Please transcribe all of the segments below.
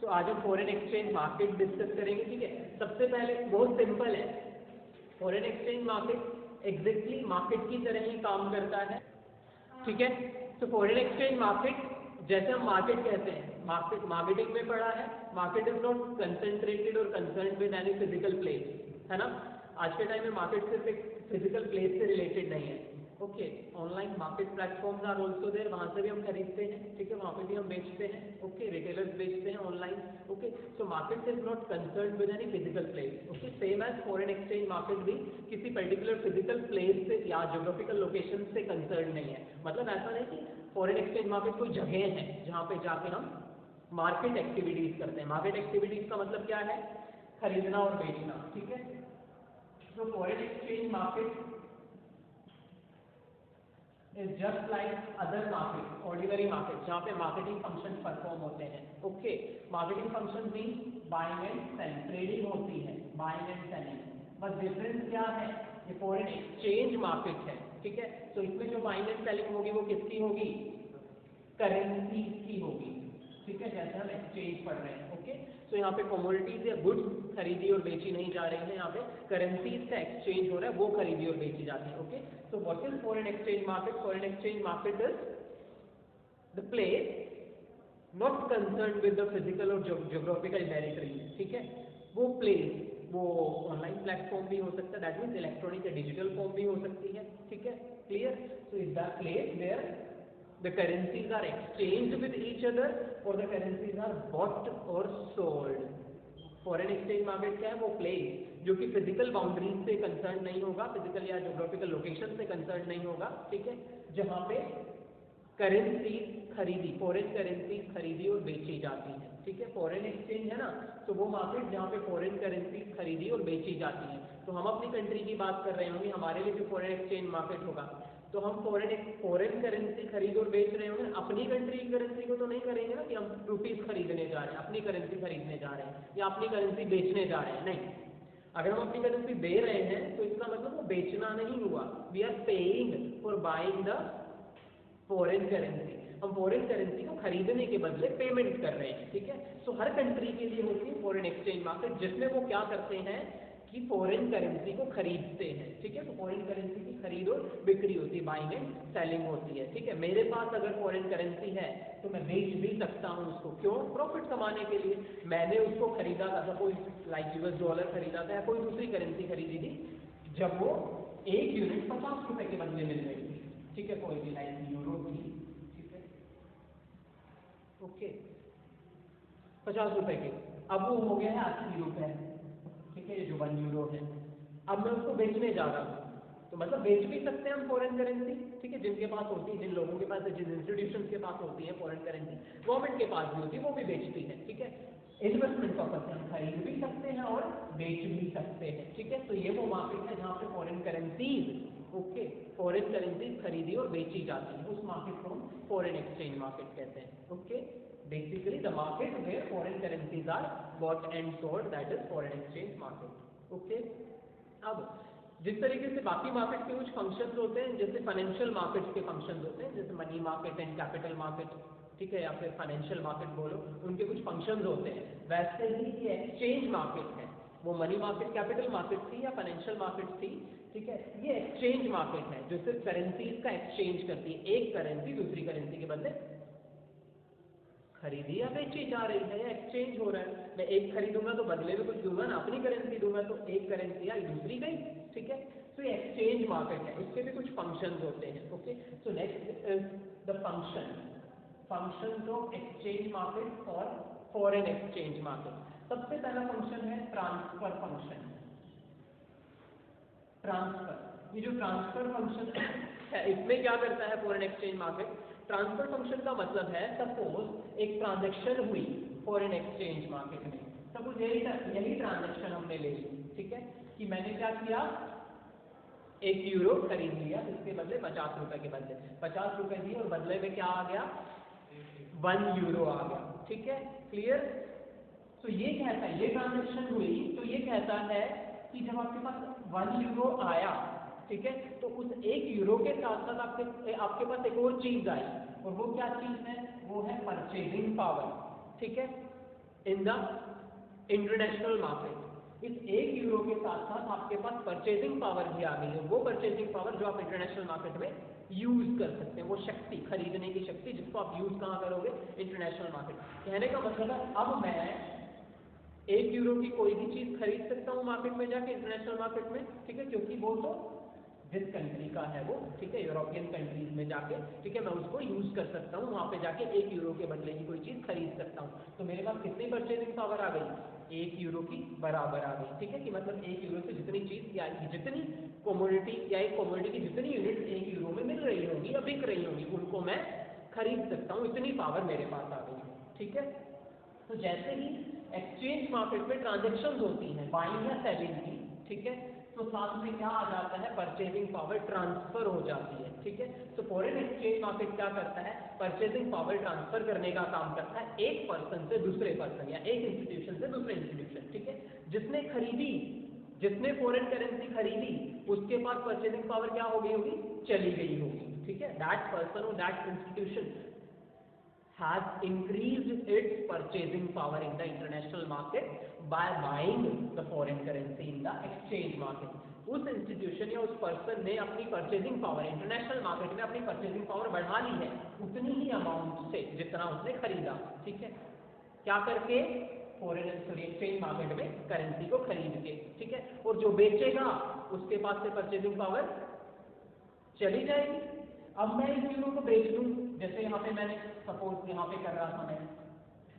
तो आज हम फॉरेन एक्सचेंज मार्केट डिस्कस करेंगे। ठीक है, सबसे पहले बहुत सिंपल है, foreign exchange market exactly market की तरह ही काम करता है। ठीक है, तो फॉरेन एक्सचेंज मार्केट जैसे हम मार्केट कहते हैं, मार्केटिंग में पढ़ा है, मार्केट इज नॉट कंसेंट्रेटेड और concern with any physical place, है ना। आज के टाइम में मार्केट सिर्फ एक फिजिकल प्लेस से रिलेटेड नहीं है। Okay, online market platforms are also there, वहां से भी हम खरीदते हैं। ठीक है, वहां पे भी हम बेचते हैं। ओके, रिटेलर्स बेचते हैं online. Okay, so market is not concern with any physical place. Okay, same as foreign exchange market भी किसी पर्टिकुलर फिजिकल प्लेस से या ज्योग्राफिकल लोकेशन से कंसर्न नहीं है। मतलब ऐसा नहीं कि फॉरेन एक्सचेंज मार्केट कोई जगह है जहाँ पे जाके हम मार्केट एक्टिविटीज करते हैं। मार्केट एक्टिविटीज का मतलब क्या है? खरीदना और बेचना। ठीक है, तो foreign exchange market is just like other market, ordinary market, जहाँ पे मार्केटिंग फंक्शन परफॉर्म होते हैं। ओके, मार्केटिंग फंक्शन भी बाइंग एंड सेलिंग, ट्रेडिंग होती है, बाइंग एंड सेलिंग। बस डिफरेंस क्या है? ये फॉरेन एक्सचेंज मार्केट है। ठीक है, तो इसमें जो बाइंग एंड सेलिंग होगी वो किसकी होगी? करेंसी की होगी। ठीक है, जैसे हम एक्सचेंज पढ़ रहे हैं। ओके, तो यहाँ पे कमोडिटीज या गुड्स खरीदी और बेची नहीं जा रही है, यहाँ पे करेंसीज का एक्सचेंज हो रहा है, वो खरीदी और बेची जाती है। Okay, so what is foreign exchange market? Foreign exchange market is the place not concerned with the physical or geographical territory. ठीक है, वो प्लेस, वो ऑनलाइन प्लेटफॉर्म भी हो सकता है, दैट मीन्स इलेक्ट्रॉनिक या डिजिटल फॉर्म भी हो सकती है। ठीक है, clear? So is the place where the currencies are exchanged with each other or the currencies are bought or sold. Foreign exchange market क्या है? वो प्लेस जो कि फिजिकल बाउंड्रीज से कंसर्न नहीं होगा, फिजिकल या ज्योग्राफिकल लोकेशन से कंसर्न नहीं होगा। ठीक है, जहां पे करेंसी खरीदी, फॉरेन करेंसी खरीदी और बेची जाती है। ठीक है, फॉरेन एक्सचेंज है ना, तो वो मार्केट जहाँ पे फॉरेन करेंसी खरीदी और बेची जाती है। तो हम अपनी कंट्री की बात कर रहे होंगे, हमारे लिए जो फॉरेन एक्सचेंज मार्केट होगा, तो हम फॉरेन करेंसी खरीद और बेच रहे होंगे। अपनी कंट्री की करेंसी को तो नहीं करेंगे ना कि हम रुपीस खरीदने जा रहे हैं, अपनी करेंसी खरीदने जा रहे हैं या अपनी करेंसी बेचने जा रहे हैं, नहीं। अगर हम अपनी करेंसी दे रहे हैं तो इसका मतलब वो बेचना नहीं हुआ, we are paying for buying the foreign currency. हम फॉरेन करेंसी को खरीदने के बदले पेमेंट कर रहे हैं। ठीक है, तो हर कंट्री के लिए होती है फॉरेन एक्सचेंज मार्केट, जिसमें वो क्या करते हैं कि फॉरेन करेंसी को खरीदते हैं। ठीक है, तो फॉरेन करेंसी की खरीद और बिक्री होती है, बाइंग एंड सेलिंग होती है। ठीक है, मेरे पास अगर फॉरेन करेंसी है तो मैं बेच भी सकता हूँ उसको। क्यों? प्रॉफिट कमाने के लिए। मैंने उसको खरीदा था, कोई लाइक यूएस डॉलर खरीदा था या कोई दूसरी करेंसी खरीदी थी, जब वो 1 यूनिट 50 रुपए के बदले मिल रही थी। ठीक है, कोई भी लाइक यूरो थी। ठीक है, ओके, 50 रुपए के, अब वो हो गया है 80 रुपए। ठीक है, ये जो 1 यूरो है, अब मैं उसको बेचने जा रहा हूँ, तो मतलब बेच भी सकते हैं हम फॉरेन करेंसी। ठीक है, जिनके पास होती है, जिन लोगों के पास, जिन इंस्टीट्यूशन के पास होती है फॉरेन करेंसी, गवर्नमेंट के पास भी होती है, वो भी बेचती है। ठीक है, इन्वेस्टमेंट पर्पज से हम खरीद भी सकते हैं और बेच भी सकते हैं। ठीक है, तो ये वो मार्केट है जहाँ पे foreign currencies, okay, foreign currencies खरीदी और बेची जाती है, उस मार्केट को हम फॉरेन एक्सचेंज मार्केट कहते हैं। Okay, basically the market where foreign currencies are bought and sold, that is foreign exchange market. Okay, अब जिस तरीके से बाकी मार्केट के कुछ फंक्शंस होते हैं, जैसे फाइनेंशियल मार्केट्स के फंक्शंस होते हैं, जैसे money market and capital market, ठीक है, या फिर फाइनेंशियल मार्केट बोलो, उनके कुछ फंक्शंस होते हैं। वैसे ही ये एक्सचेंज मार्केट है, वो मनी मार्केट कैपिटल मार्केट थी या फाइनेंशियल मार्केट थी। ठीक है, ये एक्सचेंज मार्केट है जो सिर्फ करेंसीज का एक्सचेंज करती है, एक करेंसी दूसरी करेंसी के बदले खरीदी या बेची जा रही है या एक्सचेंज हो रहा है। मैं एक खरीदूंगा तो बदले में कुछ दूंगा ना, अपनी करेंसी दूंगा तो एक करेंसी आई दूसरी गई। ठीक है, तो ये एक्सचेंज मार्केट है, इसके भी कुछ फंक्शंस होते हैं। Okay, so next is the functions of exchange market और फॉरेन एक्सचेंज मार्केट। सबसे पहला फंक्शन है ट्रांसफर फंक्शन। ट्रांसफर, ये जो ट्रांसफर फंक्शन है, इसमें क्या करता है foreign exchange market? Transfer function का मतलब है, सपोज एक ट्रांजैक्शन हुई फॉरेन एक्सचेंज मार्केट में, सपोज यही ट्रांजैक्शन हमने ले ली। ठीक है, कि मैंने क्या किया, 1 यूरो खरीद लिया, इसके बदले 50 रुपए के बदले 50 रुपए दिए और बदले में क्या आ गया, 1 यूरो आ गया। ठीक है, क्लियर? तो ये कहता है, ये ट्रांजैक्शन हुई तो ये कहता है कि जब आपके पास 1 यूरो आया, ठीक है, तो उस 1 यूरो के साथ साथ आपके पास एक और चीज आई, और वो क्या चीज है? वो वो है परचेजिंग पावर, ठीक है, इन द इंटरनेशनल मार्केट। इस 1 यूरो के साथ साथ आपके पास परचेजिंग पावर भी आ गई है, वो परचेजिंग पावर जो आप इंटरनेशनल मार्केट में यूज कर सकते हैं, वो शक्ति, खरीदने की शक्ति, जिसको आप यूज कहाँ करोगे, इंटरनेशनल मार्केट। कहने का मतलब है अब मैं 1 यूरो की कोई भी चीज खरीद सकता हूँ मार्केट में जाके, इंटरनेशनल मार्केट में, ठीक है, क्योंकि वो तो जिस कंट्री का है वो, ठीक है, यूरोपियन कंट्रीज में जाके, ठीक है, मैं उसको यूज कर सकता हूँ, वहां पे जाके 1 यूरो के बदले की कोई चीज खरीद सकता हूँ। तो मेरे पास कितनी परचेजिंग पावर आ गई, 1 यूरो की बराबर आ गई, ठीक है, कि मतलब 1 यूरो से जितनी चीज या जितनी कोमोडिटी या एक कोमोडिटी की जितनी यूनिट 1 यूरो में मिल रही होगी या बिक रही होगी, उनको मैं खरीद सकता हूँ, इतनी पावर मेरे पास आ गई, ठीक है। तो जैसे ही एक्सचेंज मार्केट में ट्रांजेक्शन होती हैं बाइंग या सेलिंग की, ठीक है, तो साथ में क्या आ जाता है, परचेजिंग पावर ट्रांसफर हो जाती है, ठीक है। तो फॉरेन एक्सचेंज मार्केट क्या करता है, परचेजिंग पावर ट्रांसफर करने का काम करता है एक पर्सन से दूसरे पर्सन या एक इंस्टीट्यूशन से दूसरे इंस्टीट्यूशन, ठीक है। जिसने खरीदी, जिसने फॉरेन करेंसी खरीदी, उसके पास परचेजिंग पावर क्या हो गई होगी, चली गई होगी, ठीक है। दैट पर्सन और that institution has increased its purchasing power in the international market by buying the foreign currency in the exchange market. उस इंस्टीट्यूशन या उस पर्सन ने अपनी परचेजिंग पावर इंटरनेशनल मार्केट में अपनी परचेजिंग पावर बढ़ा ली है उतनी ही अमाउंट से जितना उसने खरीदा, ठीक है, क्या करके, फॉरेन एक्सचेंज मार्केट में करेंसी को खरीद के, ठीक है। और जो बेचेगा उसके पास से परचेजिंग पावर चली जाएगी। अब मैं इस यूरो को बेच लूँ, जैसे यहाँ पे मैंने सपोज यहाँ पे कर रहा था मैं,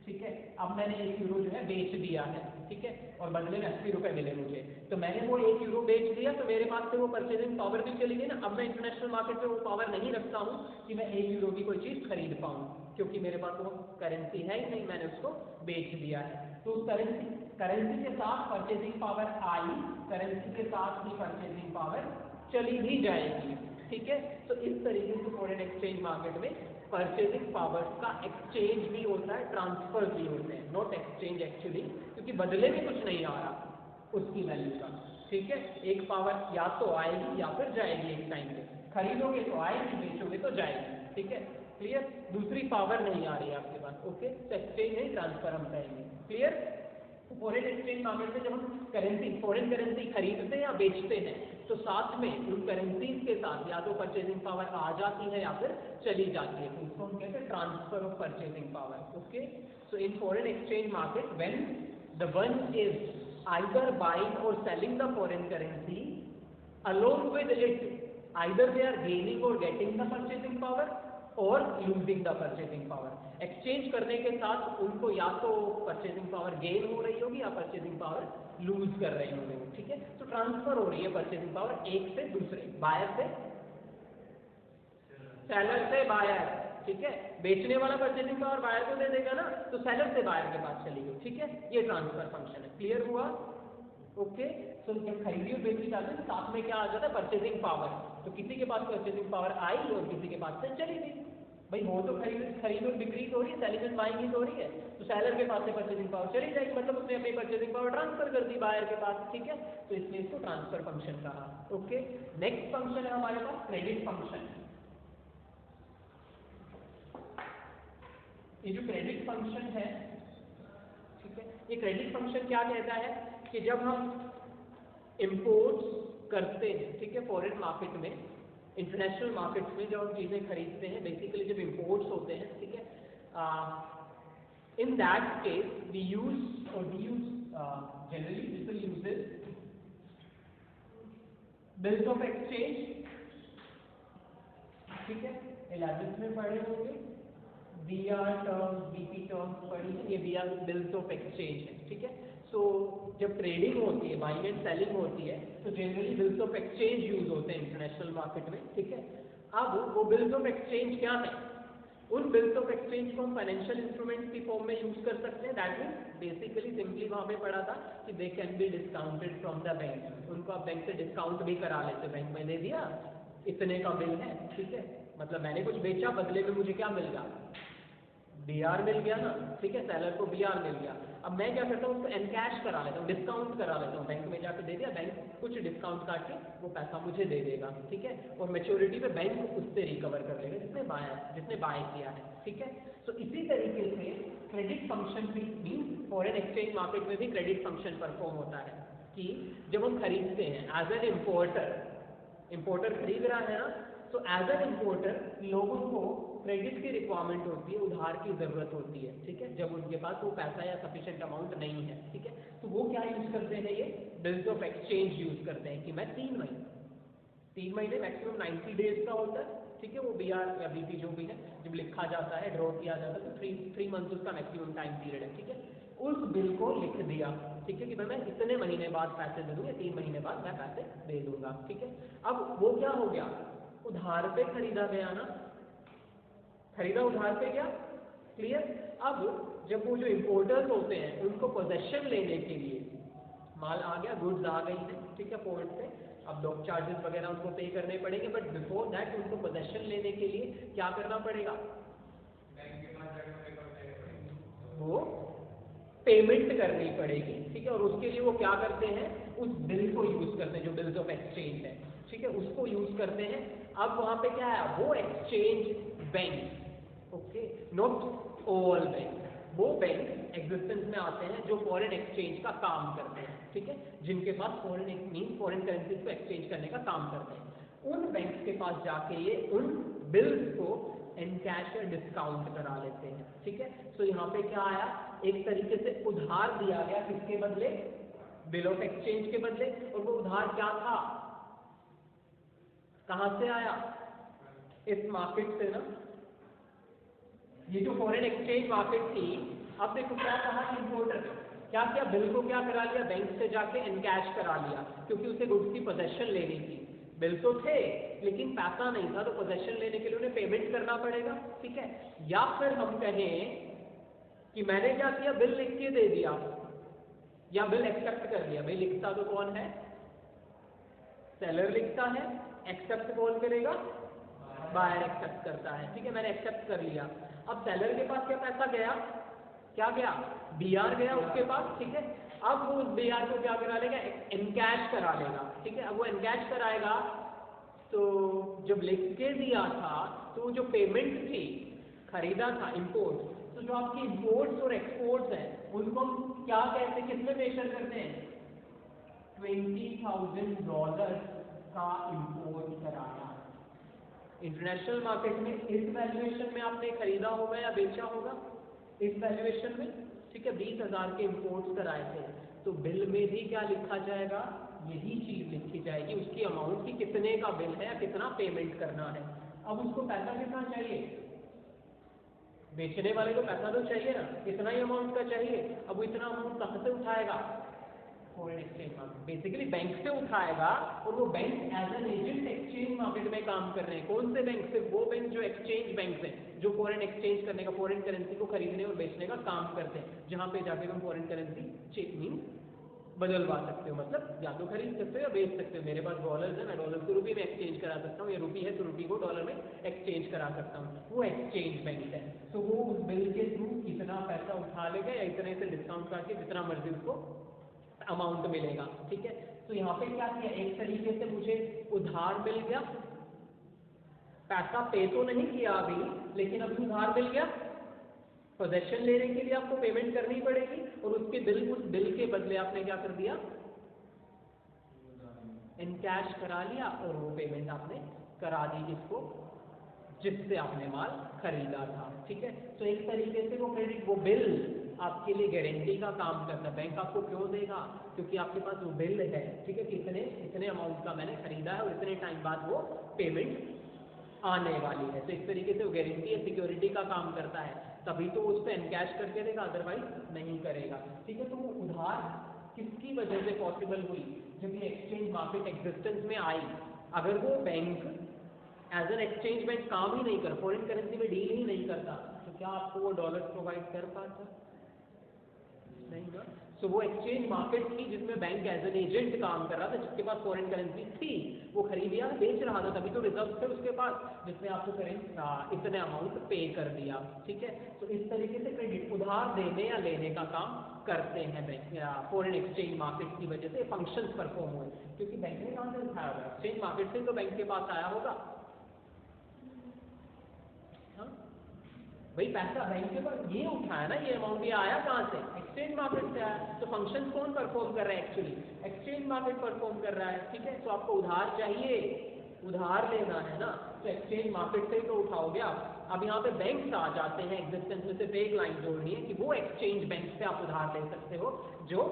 ठीक है, अब मैंने 1 यूरो जो है बेच दिया है, ठीक है, और बदले में 80 रुपए मिले मुझे, तो मैंने वो 1 यूरो बेच दिया, तो मेरे पास से वो परचेजिंग पावर भी चली गई ना। अब मैं इंटरनेशनल मार्केट में वो पावर नहीं रखता हूँ कि मैं 1 यूरो की कोई चीज खरीद पाऊँ, क्योंकि मेरे पास वो करेंसी है ही नहीं, मैंने उसको बेच दिया है। तो उस करेंसी के साथ परचेजिंग पावर आई, करेंसी के साथ ही परचेजिंग पावर चली भी जाएगी, ठीक है। तो इस तरीके से फॉरेन एक्सचेंज मार्केट में परचेजिंग पावर्स का एक्सचेंज भी होता है, ट्रांसफर भी होते हैं, नॉट एक्सचेंज एक्चुअली, क्योंकि बदले में कुछ नहीं आ रहा उसकी वैल्यू का, ठीक है। एक पावर या तो आएगी या फिर जाएगी, एक टाइम पे खरीदोगे तो आएगी, बेचोगे तो जाएगी, ठीक है, क्लियर। दूसरी पावर नहीं आ रही है आपके पास, ओके। तो एक्सचेंज नहीं, ट्रांसफर हम कहेंगे, क्लियर। फॉरेन एक्सचेंज मार्केट में जब हम करेंसी, फॉरेन करेंसी खरीदते हैं या बेचते हैं, तो साथ में उन करेंसीज के साथ या तो परचेजिंग पावर आ जाती है या फिर चली जाती है, तो उसको हम कहते हैं transfer of purchasing power, okay. So in foreign exchange market when the one is either buying और selling the foreign currency along with it, either they are gaining or getting the purchasing power और losing the purchasing power। Exchange करने के साथ उनको या तो purchasing power gain हो रही होगी या परचेजिंग पावर लूज कर रही होगी, ठीक है। तो ट्रांसफर हो रही है परचेजिंग पावर एक से दूसरे, बायर से सेलर से बायर, ठीक है। बेचने वाला परचेजिंग पावर बायर को दे देगा ना, तो सेलर से बायर के पास चली गई, ठीक है। ये ट्रांसफर फंक्शन है, क्लियर हुआ, ओके। तो जब खरीदी और बेची जाती है साथ में क्या आ जाता है, परचेजिंग पावर। तो किसी के पास परचेजिंग पावर आई और किसी के पास से चली गई, भाई वो तो खरीद और बिक्री हो रही है, सेलिंग एंड बाइंग ही हो रही है, तो सेलर के पास से परचेजिंग पावर चली जाएगी, मतलब उसने अपनी परचेजिंग पावर ट्रांसफर कर दी बायर के पास, ठीक है। तो इसलिए इसको ट्रांसफर फंक्शन कहा, ओके। नेक्स्ट फंक्शन है हमारे पास क्रेडिट फंक्शन। ये जो क्रेडिट फंक्शन है, ठीक है, ये क्रेडिट फंक्शन क्या कहता है कि जब हम इंपोर्ट्स करते हैं, ठीक है, फॉरेन मार्केट में, इंटरनेशनल मार्केट्स में जब हम चीजें खरीदते हैं, बेसिकली जब इंपोर्ट्स होते हैं, ठीक है, in that case we use और we use generally people uses bills of exchange, ठीक है, 11th में पढ़े होंगे, बीआर टर्म्स, बीपी टर्म्स पढ़ी है, ये बीआर बिल्स ऑफ एक्सचेंज है, ठीक है। सो जब ट्रेडिंग होती है, बाइंग एंड सेलिंग होती है, तो generally bills of exchange use होते हैं इंटरनेशनल मार्केट में, ठीक है। अब वो बिल्स ऑफ एक्सचेंज क्या है, उन बिल्स ऑफ एक्सचेंज को हम फाइनेंशियल इंस्ट्रूमेंट्स की फॉर्म में यूज कर सकते हैं। दैट मीन्स बेसिकली सिंपली वहां पे पढ़ा था कि they can be discounted from the bank, उनको आप बैंक से डिस्काउंट भी करा लेते, बैंक में दे दिया इतने का बिल है, ठीक है, मतलब मैंने कुछ बेचा, बदले में मुझे क्या मिल गया, BR मिल गया ना, ठीक है, सेलर को BR मिल गया। अब मैं क्या करता हूँ, उसको एनकैश करा लेता हूँ, डिस्काउंट करा लेता हूँ, बैंक में जाकर दे दिया, बैंक कुछ डिस्काउंट काट के वो पैसा मुझे दे देगा, ठीक है, और मैच्योरिटी पे बैंक उससे रिकवर कर लेगा जिसने बाय किया है, ठीक है। तो इसी तरीके से क्रेडिट फंक्शन भी मीन्स फॉरेन एक्सचेंज मार्केट में भी क्रेडिट फंक्शन परफॉर्म होता है कि जब हम खरीदते हैं एज एन इम्पोर्टर खरीद रहा है ना, तो एज एन इम्पोर्टर लोगों को क्रेडिट की रिक्वायरमेंट होती है, उधार की जरूरत होती है, ठीक है, जब उनके पास वो पैसा या सफिशिएंट अमाउंट नहीं है, ठीक है, तो वो क्या यूज करते हैं, ये बिल्स ऑफ एक्सचेंज यूज करते हैं कि मैं 3 महीने मैक्सिमम 90 डेज का होता है, ठीक है, वो BR या BP जो भी है जब लिखा जाता है, ड्रॉ किया जाता है, तो 3 मंथ उसका मैक्सिमम टाइम पीरियड है, ठीक है। उस बिल को लिख दिया, ठीक है, कि मैं इतने महीने बाद पैसे दे दूंगा, 3 महीने बाद मैं पैसे दे दूंगा, ठीक है। अब वो क्या हो गया, उधार पे खरीदा गया ना, खरीदा उधार पे गया, क्लियर। अब जब वो जो इम्पोर्टर्स होते हैं उनको पोजेशन लेने के लिए माल आ गया, गुड्स आ गई है, ठीक है, पोर्ट पे, अब डॉक चार्जेस वगैरह उनको पे करने पड़ेंगे, बट बिफोर दैट उनको पोजेशन लेने के लिए क्या करना पड़ेगा, वो पेमेंट करनी पड़ेगी, ठीक है, और उसके लिए वो क्या करते हैं, उस बिल को यूज करते हैं जो बिल्स ऑफ एक्सचेंज है, ठीक है, उसको यूज करते हैं। अब वहां पे क्या है, वो exchange bank, okay, not all bank, वो बैंक एग्जिस्टेंस में आते हैं जो फॉरेन एक्सचेंज का काम करते हैं, ठीक है, जिनके पास फॉरेन करेंसी को एक्सचेंज करने का काम करते हैं। उन बैंक के पास जाके ये उन बिल्स को एनकैश या डिस्काउंट करा लेते हैं, ठीक है। तो यहाँ पे क्या आया, एक तरीके से उधार दिया गया, किसके बदले, बिल ऑफ एक्सचेंज के बदले, और वो उधार क्या था, कहां से आया, इस मार्केट से ना, ये जो फॉरेन एक्सचेंज मार्केट थी। अब देखो क्या कहा इम्पोर्टर क्या किया, बिल को क्या करा लिया, बैंक से जाके एनकैश करा लिया, क्योंकि उसे गुड्स की पोजेशन लेनी थी, बिल तो थे लेकिन पैसा नहीं था, तो पोजेशन लेने के लिए उन्हें पेमेंट करना पड़ेगा, ठीक है। या फिर हम कहें कि मैंने क्या किया, बिल लिख के दे दिया या बिल एक्सेप्ट कर लिया। बिल लिखता तो कौन है, सेलर लिखता है, एक्सेप्ट कौन करेगा, बायर एक्सेप्ट करता है, ठीक है, मैंने एक्सेप्ट कर लिया। अब सेलर के पास क्या पैसा गया, क्या गया, BR गया उसके पास, ठीक है। अब वो उस BR को क्या करा लेगा, एनकैश करा लेगा, ठीक है। अब वो एनकैश कराएगा, तो जब लिख के दिया था तो वो जो पेमेंट थी, खरीदा था इंपोर्ट, तो जो आपकी इंपोर्ट्स और एक्सपोर्ट्स हैं उनको हम क्या कहते हैं, किसमें मेजर करते हैं, $20,000 का इंपोर्ट कराया इंटरनेशनल मार्केट में। इस वैल्यूएशन में आपने खरीदा होगा या बेचा होगा, इस वैल्यूएशन में, ठीक है, 20,000 के इंपोर्ट्स कराए थे, तो बिल में भी क्या लिखा जाएगा, यही चीज लिखी जाएगी, उसकी अमाउंट की कितने का बिल है या कितना पेमेंट करना है। अब उसको पैसा कितना चाहिए, बेचने वाले को पैसा तो चाहिए ना, इतना ही अमाउंट का चाहिए। अब वो इतना अमाउंट कहां से उठाएगा, foreign exchange market, basically bank से उठाएगा, और वो bank as an agent exchange market में काम कर रहे हैं। कौन से बैंक, सिर्फ वो बैंक जो एक्सचेंज बैंक हैं, जो फॉरेन एक्सचेंज करने का, फॉरेन करेंसी को खरीदने और बेचने का काम करते हैं, जहां पे जाके तुम फॉरेन करेंसी चेक मीन बदलवा सकते हो, मतलब या तो खरीद सकते हो या बेच सकते हो। मेरे पास डॉलर्स है, मैं डॉलर को रुपये में एक्सचेंज करा सकता हूँ, या रुपये है तो रुपये को डॉलर में एक्सचेंज करा सकता हूँ, वो एक्सचेंज बैंक है। तो वो उस बिल के थ्रू इतना पैसा उठा लेगा या इतने से डिस्काउंट करके जितना मर्जी उसको अमाउंट मिलेगा, ठीक है। तो यहाँ पे क्या किया, एक तरीके से मुझे उधार मिल गया, पैसा पे तो नहीं किया अभी, लेकिन अभी उधार मिल गया। पोजेशन लेने के लिए आपको पेमेंट करनी पड़ेगी, और उसके बिल, उस बिल के बदले आपने क्या कर दिया, इनकैश करा लिया, और वो पेमेंट आपने करा दी जिसको, जिससे आपने माल खरीदा था, ठीक है। तो एक तरीके से वो क्रेडिट, वो बिल आपके लिए गारंटी का काम करता है। बैंक आपको क्यों देगा, क्योंकि आपके पास वो बिल है, ठीक है, कि इतने अमाउंट का मैंने खरीदा है और इतने टाइम बाद वो पेमेंट आने वाली है। तो एक तरीके से वो गारंटी या सिक्योरिटी का काम करता है, तभी तो उस पर एनकैश करके देगा, अदरवाइज नहीं करेगा, ठीक है। तो वो उधार किसकी वजह से पॉसिबल हुई, जब ये एक्सचेंज मार्केट एग्जिस्टेंस में आई। अगर वो bank as an exchange bank काम ही नहीं कर, फॉरेन करेंसी में डील ही नहीं करता, तो क्या आपको वो डॉलर प्रोवाइड कर पाता, नहीं ना। सो वो एक्सचेंज मार्केट थी जिसमें बैंक एज एन एजेंट काम कर रहा था, जिसके पास फॉरेन करेंसी थी, वो खरीद या बेच रहा था, तभी तो रिजर्व थे उसके पास, जिसने आपको इतने अमाउंट पे कर दिया। ठीक है, तो इस तरीके से क्रेडिट उधार देने या लेने का काम करते हैं बैंक या फॉरेन एक्सचेंज मार्केट की वजह से फंक्शंस परफॉर्म हुए, क्योंकि बैंक ने कहाँ से उठाया होगा, एक्सचेंज मार्केट से तो बैंक के पास आया होगा। हाँ भाई, पैसा बैंक के पास ये उठाया ना, ये अमाउंट ये आया कहाँ से, एक्सचेंज मार्केट से आया। तो फंक्शन कौन परफॉर्म कर रहा है, एक्चुअली एक्सचेंज मार्केट परफॉर्म कर रहा है। ठीक है, तो आपको उधार चाहिए, उधार लेना है ना, तो एक्सचेंज मार्केट से ही तो उठाओगे आप। अब यहाँ पे बैंक आ जाते हैं एग्जिस्टेंस में, सिर्फ एक लाइन जोड़नी है कि वो एक्सचेंज बैंक से आप उधार ले सकते हो जो,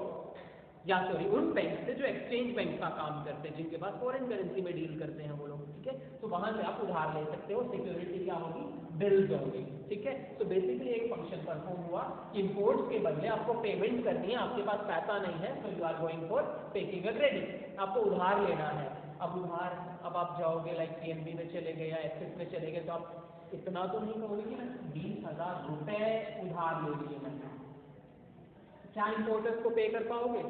या सॉरी उन बैंक से जो एक्सचेंज बैंक का काम करते हैं, जिनके पास फॉरेन करेंसी में डील करते हैं वो लोग। ठीक है, तो वहां से आप उधार ले सकते हो, सिक्योरिटी क्या होगी, बिल्स होगी। ठीक है, तो बेसिकली एक फंक्शन परफॉर्म हुआ, इंपोर्ट्स के बदले आपको पेमेंट करनी है, आपके पास पैसा नहीं है, तो you are going for taking a credit, आपको उधार लेना है। अब उधार, अब आप जाओगे लाइक पीएनबी में चले गए या एक्सिस में चले गए, तो आप इतना तो नहीं कहोगे कि मैं 20,000 रुपए उधार ले लिए मैंने, क्या इंपोर्टर्स को पे कर पाओगे,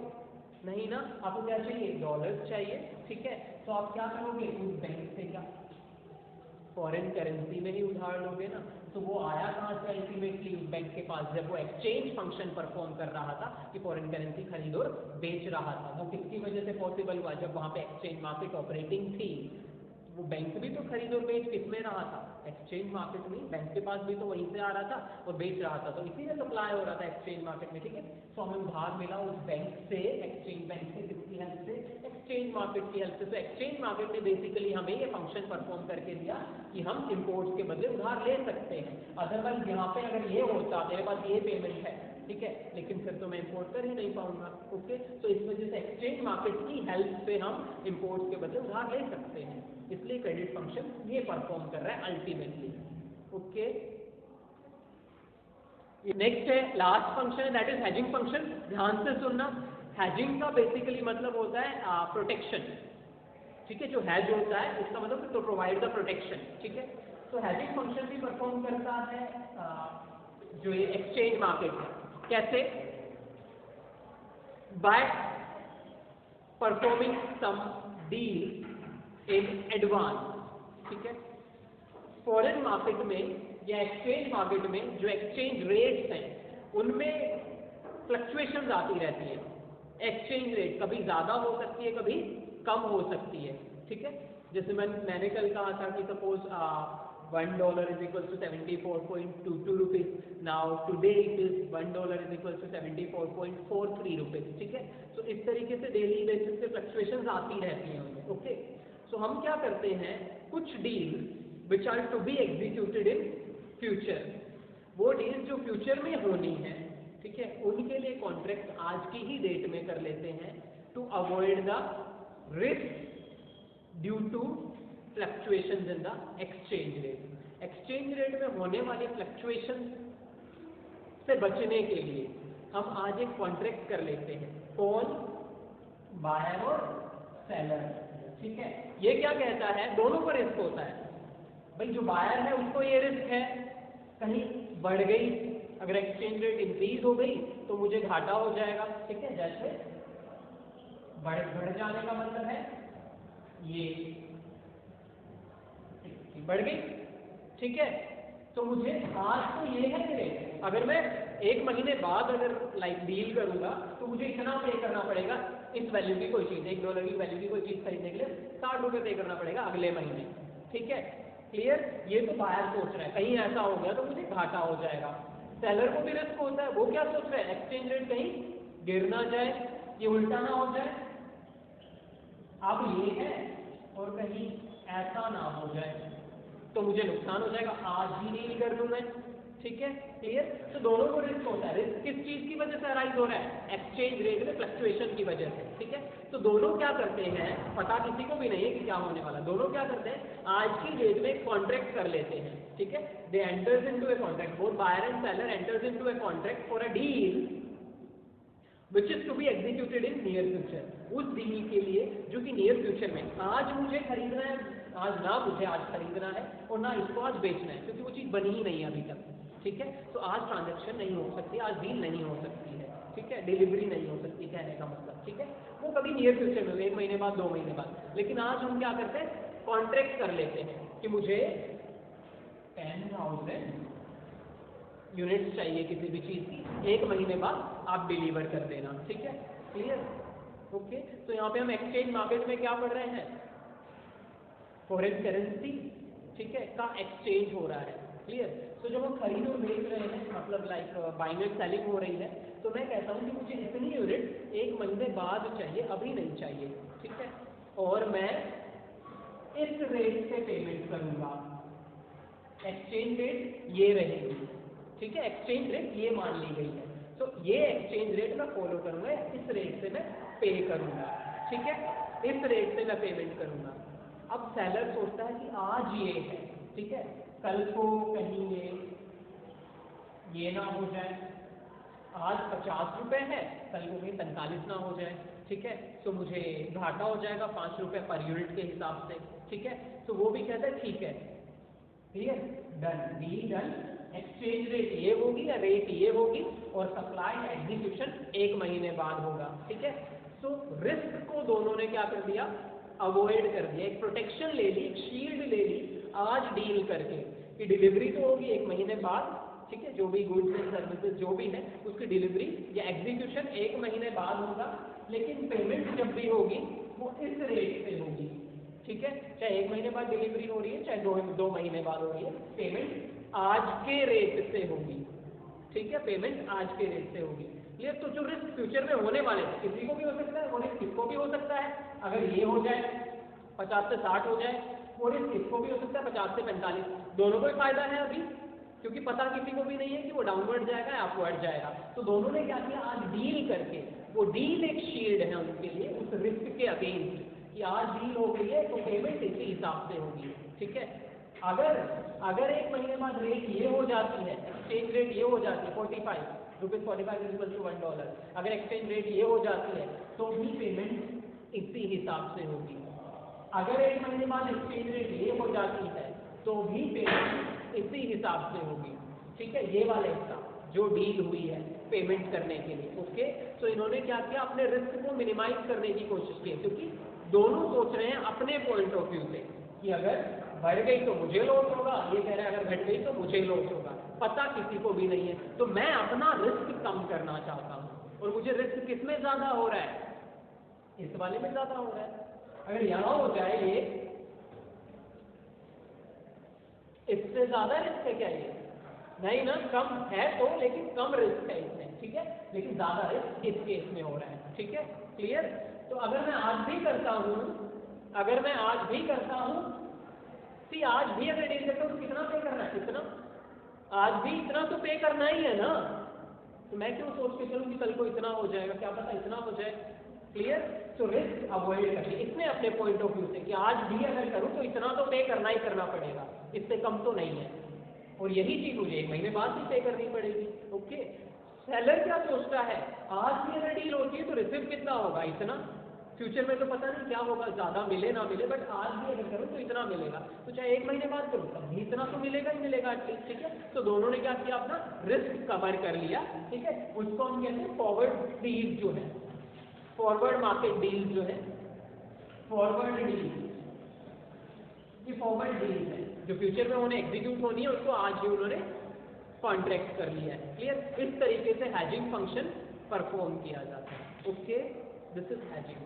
नहीं ना। आपको क्या चाहिए, डॉलर्स चाहिए। ठीक है, तो आप क्या करोगे, उस बैंक से क्या फॉरेन करेंसी में ही उधार लोगे ना। तो वो आया कहाँ से अल्टीमेटली, उस बैंक के पास, जब वो एक्सचेंज फंक्शन परफॉर्म कर रहा था कि फॉरेन करेंसी खरीद और बेच रहा था। वो किसकी वजह से पॉसिबल हुआ, जब वहां पे एक्सचेंज मार्केट ऑपरेटिंग थी। वो बैंक भी तो खरीद और बेच किसमें रहा था, एक्सचेंज मार्केट में, बैंक के पास भी तो वहीं से आ रहा था और बेच रहा था, तो इसी में सप्लाई हो रहा था एक्सचेंज मार्केट में। ठीक है, तो हमें उधार मिला उस बैंक से, एक्सचेंज बैंक से, किसकी हेल्प से, एक्सचेंज मार्केट की हेल्प से। तो एक्सचेंज मार्केट ने बेसिकली हमें ये फंक्शन परफॉर्म करके दिया कि हम इंपोर्ट्स के बदले उधार ले सकते हैं। अदरवाइज यहाँ पे अगर ये होता, मेरे पास ये पेमेंट है, ठीक है, लेकिन फिर तो मैं इंपोर्ट कर ही नहीं पाऊंगा। ओके, तो इस वजह से एक्सचेंज मार्केट की हेल्प से हम इंपोर्ट्स के बदले उधार ले सकते हैं, इसलिए क्रेडिट फंक्शन ये परफॉर्म कर रहा है अल्टीमेटली। ओके, नेक्स्ट है लास्ट फंक्शन है, दैट इज हेजिंग फंक्शन। ध्यान से सुनना, हेजिंग का बेसिकली मतलब होता है प्रोटेक्शन। ठीक है, जो हैज होता है इसका मतलब तो प्रोवाइड द प्रोटेक्शन। ठीक है, तो हेजिंग फंक्शन भी परफॉर्म करता है जो ये एक्सचेंज मार्केट है। कैसे, by performing some deal in advance. ठीक है, फॉरेन मार्केट में या एक्सचेंज मार्केट में जो एक्सचेंज रेट्स हैं उनमें फ्लक्चुएशंस आती रहती है। एक्सचेंज रेट कभी ज्यादा हो सकती है, कभी कम हो सकती है। ठीक है, जैसे मैंने कल कहा था कि suppose $1 is equal to 74.22 rupees. Now today it is $1 is equal to 74.43 rupees. ठीक है, तो इस तरीके से डेली बेसिस पे फ्लक्चुएशंस आती रहती हैं उनमें। ओके, सो हम क्या करते हैं, कुछ deal which are to be executed in future, वो डील जो फ्यूचर में होनी है, ठीक है, उनके लिए कॉन्ट्रैक्ट आज की ही डेट में कर लेते हैं to avoid the risk due to fluctuations in the exchange rate. Exchange rate में होने वाली फ्लक्चुएशन से बचने के लिए हम आज एक कॉन्ट्रैक्ट कर लेते हैं, कौन, बायर और सेलर। ठीक है, ये क्या कहता है, दोनों को रिस्क होता है भाई। जो बायर है उसको ये रिस्क है कहीं बढ़ गई, अगर एक्सचेंज रेट इंक्रीज हो गई तो मुझे घाटा हो जाएगा। ठीक है, जैसे बढ़ जाने का मतलब है ये बढ़ गई। ठीक है, तो मुझे आज तो ये है मेरे, अगर मैं एक महीने बाद अगर लाइक डील करूंगा तो मुझे इतना पे करना पड़ेगा, इस वैल्यू की कोई चीज, $1 की वैल्यू की कोई चीज खरीदने के लिए 60 रुपए पे करना पड़ेगा अगले महीने। ठीक है, क्लियर, ये तो बायर सोच रहा है कहीं ऐसा हो गया तो मुझे घाटा हो जाएगा। सेलर को भी रिस्क होता है, वो क्या सोच रहा है, एक्सचेंज रेट कहीं गिर ना जाए, ये उल्टा ना हो जाए, अब ये है और कहीं ऐसा ना हो जाए तो मुझे नुकसान हो जाएगा, आज ही डील कर लूं मैं। ठीक है, क्लियर, तो दोनों को रिस्क होता है। रिस्क किस चीज की वजह से अराइज हो रहा है, एक्सचेंज रेट में फ्लक्चुएशन की वजह से। ठीक है, तो दोनों क्या करते हैं, पता किसी को भी नहीं है कि क्या होने वाला, दोनों क्या करते हैं, आज की डेट में कॉन्ट्रैक्ट कर लेते हैं। ठीक है, they enters into a contract, both buyer and seller enters into a contract for a deal which is to be executed in near future, उस डील के लिए जो कि नियर फ्यूचर में, आज मुझे खरीदना है, आज ना मुझे आज खरीदना है और ना इसको आज बेचना है, क्योंकि वो चीज बनी ही नहीं है अभी तक। ठीक है, तो आज ट्रांजैक्शन नहीं हो सकती, आज डील नहीं हो सकती है। ठीक है, डिलीवरी नहीं हो सकती कहने का मतलब, ठीक है। वो कभी नियर फ्यूचर में, 1 महीने बाद, 2 महीने बाद, लेकिन आज हम क्या करते हैं, कॉन्ट्रैक्ट कर लेते हैं कि मुझे 10,000 यूनिट्स चाहिए किसी भी चीज़ की, 1 महीने बाद आप डिलीवर कर देना, ठीक है, क्लियर। ओके, तो यहाँ पे हम एक्सचेंज मार्केट में क्या पढ़ रहे हैं, फॉरेन करेंसी, ठीक है, का एक्सचेंज हो रहा है, क्लियर। तो जब हम खरीद और बेच रहे हैं, मतलब लाइक बाइंग एंड सेलिंग हो रही है, तो मैं कहता हूँ कि मुझे इतनी यूनिट 1 महीने बाद चाहिए, अभी नहीं चाहिए, ठीक है, और मैं इस रेट से पेमेंट करूंगा, एक्सचेंज रेट ये रहेगी, ठीक है, एक्सचेंज रेट ये मान ली गई है, तो ये एक्सचेंज रेट मैं फॉलो करूंगा, इस रेट से मैं पे करूंगा, ठीक है, इस रेट से मैं पेमेंट करूंगा। अब सेलर सोचता है कि आज ये है, ठीक है, कल को कहीं ये ना हो जाए, आज 50 रुपए है, कल को कहीं 45 ना हो जाए, ठीक है, तो मुझे घाटा हो जाएगा 5 रुपए पर यूनिट के हिसाब से, ठीक है। तो वो भी कहता है ठीक है, clear, done, deal done, exchange rate ये होगी या रेट ये होगी, और सप्लाई एग्जीक्यूशन 1 महीने बाद होगा, ठीक है। तो रिस्क को दोनों ने क्या कर दिया, अवॉइड कर दिया, एक प्रोटेक्शन ले ली, एक शील्ड ले ली आज डील करके, कि डिलीवरी तो होगी 1 महीने बाद, ठीक है, जो भी गुड्स एंड सर्विसेज जो भी है उसकी डिलीवरी या एग्जीक्यूशन 1 महीने बाद होगा, लेकिन पेमेंट जब भी होगी वो इस रेट से होगी, ठीक है, चाहे 1 महीने बाद डिलीवरी हो रही है, चाहे 2 महीने बाद हो रही है, पेमेंट आज के रेट से होगी, ठीक है, पेमेंट आज के रेट से होगी, क्लियर। तो जो रिस्क फ्यूचर में होने वाले हैं, किसी को भी हो सकता है, वो रिस्क किसको भी हो सकता है, अगर ये हो जाए 50 से 60 हो जाए, वो रिस्क किसको भी हो सकता है 50 से 45, दोनों को ही फायदा है अभी, क्योंकि पता किसी को भी नहीं है कि वो डाउनवर्ड जाएगा या अपवर्ड जाएगा। तो दोनों ने क्या किया, आज डील करके, वो डील एक शील्ड है उनके लिए उस रिस्क के अगेंस्ट, कि आज डील हो गई है तो पेमेंट इसी हिसाब से होगी, ठीक है। अगर 1 महीने बाद रेट ये हो जाती है, एक्सचेंज रेट ये हो जाती है 45 रुपीज, 45 इक्वल टू $1, अगर एक्सचेंज रेट ये हो जाती है तो भी पेमेंट इसी हिसाब से होगी। अगर 1 महीने बाद एक्सचेंज रेट ये हो जाती है तो भी पेमेंट इसी हिसाब से होगी, ठीक है, ये वाला हिस्सा जो डील हुई है पेमेंट करने के लिए, ओके। तो इन्होंने क्या किया, अपने रिस्क को मिनिमाइज करने की कोशिश की, क्योंकि दोनों सोच रहे हैं अपने पॉइंट ऑफ व्यू से कि अगर बढ़ गई तो मुझे लॉस होगा, ये कह रहे हैं अगर घट गई तो मुझे लॉस होगा, पता किसी को भी नहीं है, तो मैं अपना रिस्क कम करना चाहता हूँ, और मुझे रिस्क किस में ज्यादा हो रहा है, इस वाले में ज्यादा हो रहा है। अगर यहाँ हो जाए ये, इससे ज्यादा रिस्क है क्या ये, नहीं ना, कम है तो, लेकिन कम रिस्क है इसमें, ठीक है, लेकिन ज्यादा रिस्क इस केस में हो रहा है, ठीक है, क्लियर। तो अगर मैं आज भी करता हूँ, अगर मैं आज भी करता हूँ, सी आज भी अगर डील करता हूँ तो कितना पे करना है, कितना, आज भी इतना तो पे करना ही है ना, तो मैं क्यों सोच के चलूँ कि कल को इतना हो जाएगा, क्या पता इतना हो जाए, क्लियर। तो रिस्क अवॉइड करिए इसमें अपने पॉइंट ऑफ व्यू से, कि आज भी अगर करूँ तो इतना तो पे करना ही करना पड़ेगा, इससे कम तो नहीं है, और यही चीज मुझे 1 महीने बाद भी पे करनी पड़ेगी, ओके। सेलर क्या सोचता है, आज भी अगर डील होती है तो रिसिप्ट कितना होगा, इतना, फ्यूचर में तो पता नहीं क्या होगा, ज्यादा मिले ना मिले, बट आज भी अगर करूँ तो इतना मिलेगा, तो चाहे 1 महीने बाद करूँ तब भी इतना तो मिलेगा ही मिलेगा एटलीस्ट, ठीक है। तो दोनों ने क्या किया, अपना रिस्क कवर कर लिया, ठीक है, उसको हम कहते हैं फॉरवर्ड डील जो है, फॉरवर्ड मार्केट डील जो है, फॉरवर्ड डील, ये फॉरवर्ड डील है जो फ्यूचर में उन्हें एग्जीक्यूट होनी है, उसको आज ही उन्होंने कॉन्ट्रैक्ट कर लिया है, क्लियर। इस तरीके से हैजिंग फंक्शन परफॉर्म किया जाता है, ओके, दिस इज हैजिंग।